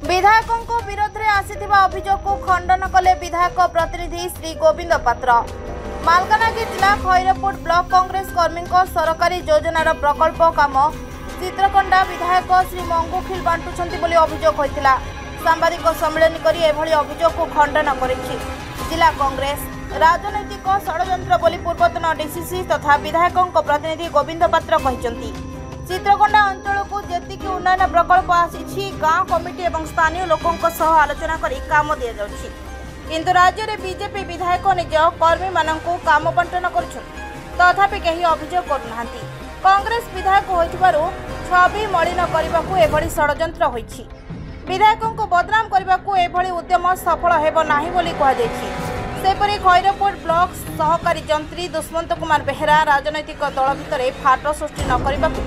विधायकों विरोध में आसीथिबा अभियोग को खंडन कले विधायक प्रतिनिधि श्री गोविंद पात्र। मालकानगिरी जिला खैरपुट ब्लॉक कांग्रेस कर्मी सरकारी योजनार प्रकल्प काम चित्रकोंडा विधायक श्री मंगुखिल बांटुछंती बोली अभियोग होइतिला। सांबादिक सम्मेलन करी एभली अभियोग को खंडन करिछि जिला कांग्रेस। राजनैतिक षड्यंत्र बोली पूर्वतन डीसीसी तथा विधायकों प्रतिनिधि गोविंद पात्र कहिसंती। चित्रकोंडा अंचल को जेतिकी उन्नयन प्रकल्प आसी गाँव कमिटी और स्थानीय लोकों सह आलोचना करी काम दि जाउछि, किंतु राज्य में बीजेपी विधायक निज कर्मी मानकु काम बंटन करुछन्ति, तथापि केही अभियोग करुनाहांती। कांग्रेस विधायक होइथिबारु छवि मलिन करबाकू एभली षड्यंत्र होइछि। विधायकों को बदनाम करबाकू एभली उद्यम सफल हेबो नाही बोली कहा जायछि। सेपरि खैरपुट ब्लॉक सहकारी जंत्री दुष्मंत कुमार बेहेरा राजनैतिक दल भितर फाट सृष्टि न करबाकू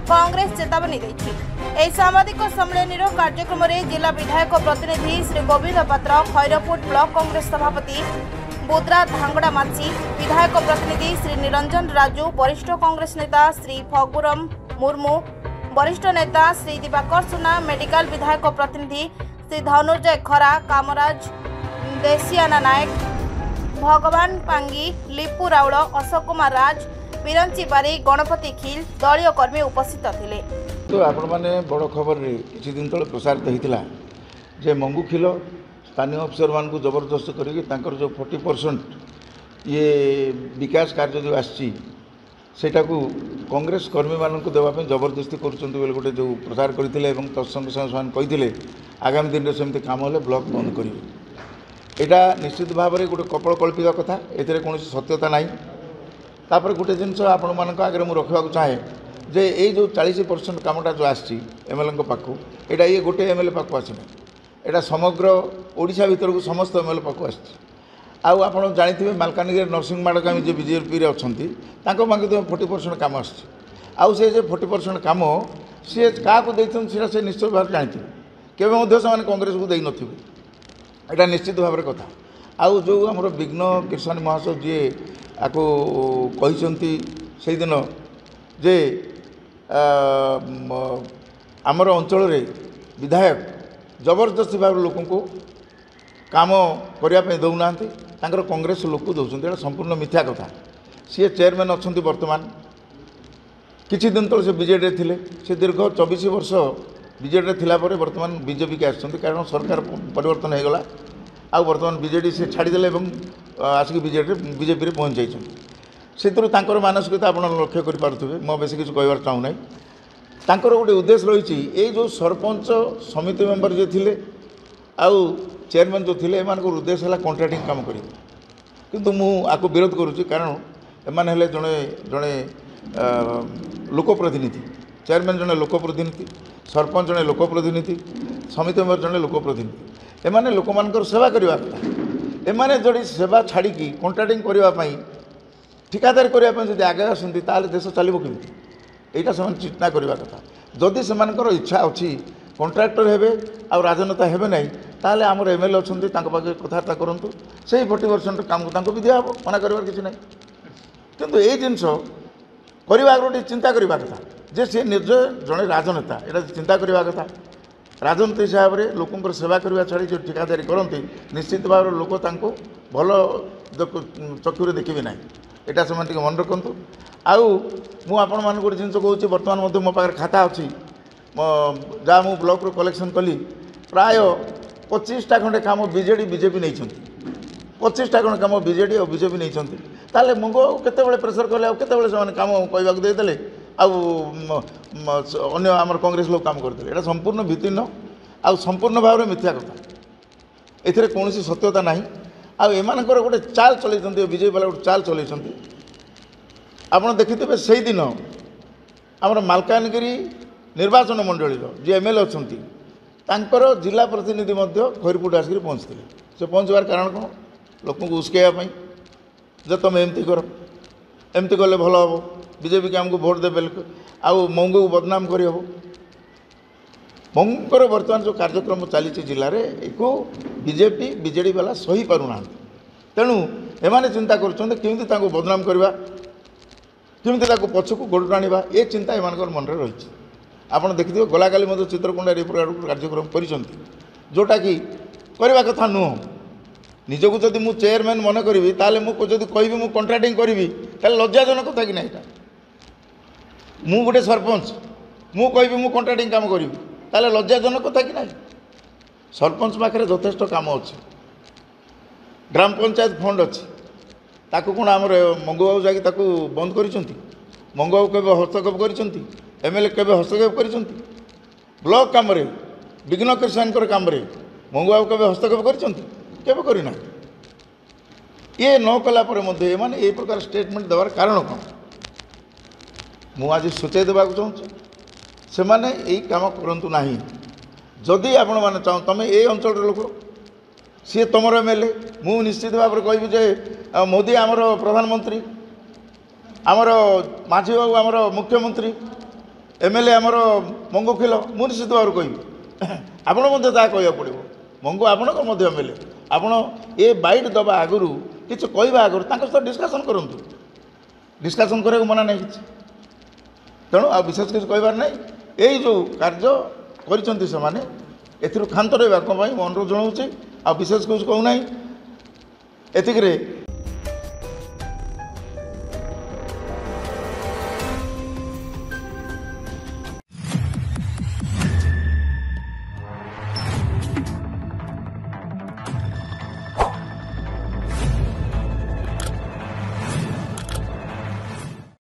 कांग्रेस चेतावनी देछि। एही सामाजिक सम्मेलन कार्यक्रम में जिला विधायक प्रतिनिधि श्री गोविंद पात्र, खैरपुट ब्लॉक कांग्रेस सभापति बुद्रा धांगड़ा माची, विधायक प्रतिनिधि श्री निरंजन राजू, वरिष्ठ कांग्रेस नेता श्री फगुरम मुर्मू, वरिष्ठ नेता श्री दिवाकर सुना, मेडिकल विधायक प्रतिनिधि श्री धनुर्जय खरा, कामराज देसियाना नायक, भगवान पांगी, लिपू राउल, अशोक कुमार राज, बिरंची बारी, गणपति खिल दलीय कर्मी उपस्थित थिले। तो आपण माने बड़ खबर रे किछि दिन तले प्रसारित होइतिला जे मंगुखिल स्थानीय अफसर मान को जबरदस्त करके तांकर जो 40% ये विकास कार्य जो आछि सेटा को कांग्रेस कर्मी मान को देवा पे जबरदस्ती करछन्ती बेले गोटे जो प्रचार करथिले एवं तत्संग संस्थान कहिथिले आगामी दिन रे सेमते काम होले ब्लॉक बंद करिवे। एटा निश्चित भाव में गोटे कपल कल्पित कथा, एथिरे कोनोसी सत्यता नाही। तापर गोटे जिनस आपण मानक आगे मु रखा चाहे जे ये जो 40% कामटा जो आसी एमएलए पाखु एटा ये गोटे एमएलए पाखु आसना, एटा समग्र ओडिशा भीतर को समस्त एमएलए पाखु आसी। आउ आपण जानिथिबे मालकानगिरी नरसिंह माडकामी जे बीजेपी रे अछंती तांको मांगे तो 40% काम आसी। आउ से जे 40% काम सी क्या देइछन सेटा से निश्चित भाव जानिथिबे, केबे मध्ये से कांग्रेस को देइ नथिबे, एटा निश्चित भाव में कथा। आउ जो हमर विघ्न किसान महाशय जी आपको कहते से दिन जे आमर अंचल विधायक जबरदस्ती भाव लोक को काम करने दौना कांग्रेस लोक दौरान संपूर्ण मिथ्या कथा। सी चेयरमैन अच्छा बर्तमान किछि दिन तले से बीजेडी थे, से दीर्घ 24 वर्ष बीजेडी थिला परे बर्तमान बीजेपी के आछंती, कारण सरकार परिवर्तन हो गला। आ बर्तमान बीजेडी से छाड़देले आसिक बीजेपी पहुँच जाइर मानसिकता आप लक्ष्य करेंगे। मैं बेस किसी कहबार चाहूना, तर गोटे उद्देश्य रही ये जो सरपंच समिति मेम्बर जो थे आउ चेयरमैन जो थे एम उद्देश्य है कॉन्ट्राक्टिंग काम करें, किंतु मुझे विरोध करुच्ची, कारण एम जड़े जड़े लोकप्रतिनिधि, चेयरमैन जड़े लोकप्रतिनिधि, सरपंच जड़े लोकप्रतिनिधि, समिति मेम्बर जड़े लोकप्रतिनिधि, एमाने लोक मानकर सेवा करवा कथा। एमाने जोड़ी सेवा छाड़ी कॉन्ट्राक्टिंग करने ठिकादारी करने जब आगे आसती ताले देश चलो केमती, यहाँ से चिंता करवा कथा। जदि से इच्छा अच्छी कॉन्ट्राक्टर हेबे आ राजनेता हेबे नहीं, ताले आमर एमएलए अच्छे पाखे कथबार्ता करूँ, से 40% काम को भी दिया मना कर किसी ना, किंतु ये जिनस करवा गोटे चिंता करवा कथा जे सी निज जड़े राजनेता यहाँ चिंता करवा कथा। राजनीति हिसाब से लोक सेवा करने छाड़ी जो ठिकादारी करती निश्चित भाव लोक भल चक्षुरे देखिए ना, यहाँ से मन रखु। आउ मुझे गोटे जिन कहूँ बर्तमान मो पाखे खाता अच्छी जहाँ मु ब्लॉक रू कलेक्शन कली प्राय 25टा खंडे काम बीजेडी बीजेपी नहीं, 25टा खंडे काम बीजेडी और बीजेपी नहीं, ताले मुझे केते प्रेसर कले केते से काम कहवाक देदेले अन्य आमर कांग्रेस लोग काम करते। यहाँ संपूर्ण भित्तिहीन आ संपूर्ण भाव में मिथ्या कथा, एथिरे कौन सत्यता ना। आमर गोटे चाल चल बीजेपी वाला गोटे चाल चल आप देखिथे से दिन आमर मालकानगिरी निर्वाचन मंडल जी एमएलए अच्छा जिला प्रतिनिधि खैरपुट आसिक पहुँचते। से पहुँचवार कारण कौन, लोक उस्कैवाई जे तुम एमती कर, एमती कले भल हम, बीजेपी के आमको भोट देवे, आउ मंगू को बदनाम कर मंगूर बर्तमान जो कार्यक्रम चली जिले में एक बीजेपी बीजेडी वाला सही पारना, तेणु एमाने चिंता करमती बदनाम करवा, केमती पछक गोड़ टाणवा, ये चिंता एम मन रही। आप देखिए गला काली चित्रकोंडा कार्यक्रम कर जोटा कि करवा कथा नुह निजक जदि मु चेयरमैन मन करी ताले मुझे कहि मु कंट्राक्टिंग करी लज्जाजनक कथा कि ना यहाँ मु गोटे सरपंच मु कहि मु कंट्राक्टिंग काम करी ताले लज्जाजनक कथा कि ना सरपंच पाखे यथेष्ट काम अच्छे ग्राम पंचायत फंड अच्छी ताकू कौन आम मंगू बाबू जाकि ताकू बंद करिसेंती मंगू बाबू केबे हस्तक्षेप करिसेंती एमएलए केबे हस्तक्षेप करिसेंती ब्लॉक काम रे विघ्न कृष्ण काम रे मंगू बाबू केबे हस्तक्षेप करिसेंती केबे करिना ये न कला पर मध्ये माने ए प्रकार स्टेटमेंट देवार कारण कौन मु आज सूचय देवाक चाहूँ से माने एई काम करंतु नाही जदि आपण माने चाहो तमे ए अंचल लोक सी तुमर एमएलए मु निश्चित भाव में कहबी जे मोदी आमर प्रधानमंत्री आमर माझी बाबू आमर मुख्यमंत्री एमएलए आमर मंगुखिल मु निश्चित भाव में कहबी आपण कह पड़ो मंगू आपण एमएलए आपण ए बाइट दबा आगु किसी कहवा आगु सहित डिस्कसन करूँ डिस्कसन करने मना नहीं कि तेणु आ विशेष किसी कहबार नहीं यही जो कार्य करिसेंती सेमाने एथिरु खांत रहिबा को अनुरोध जनाऊँ आ विशेष कुछ कहूना एतिक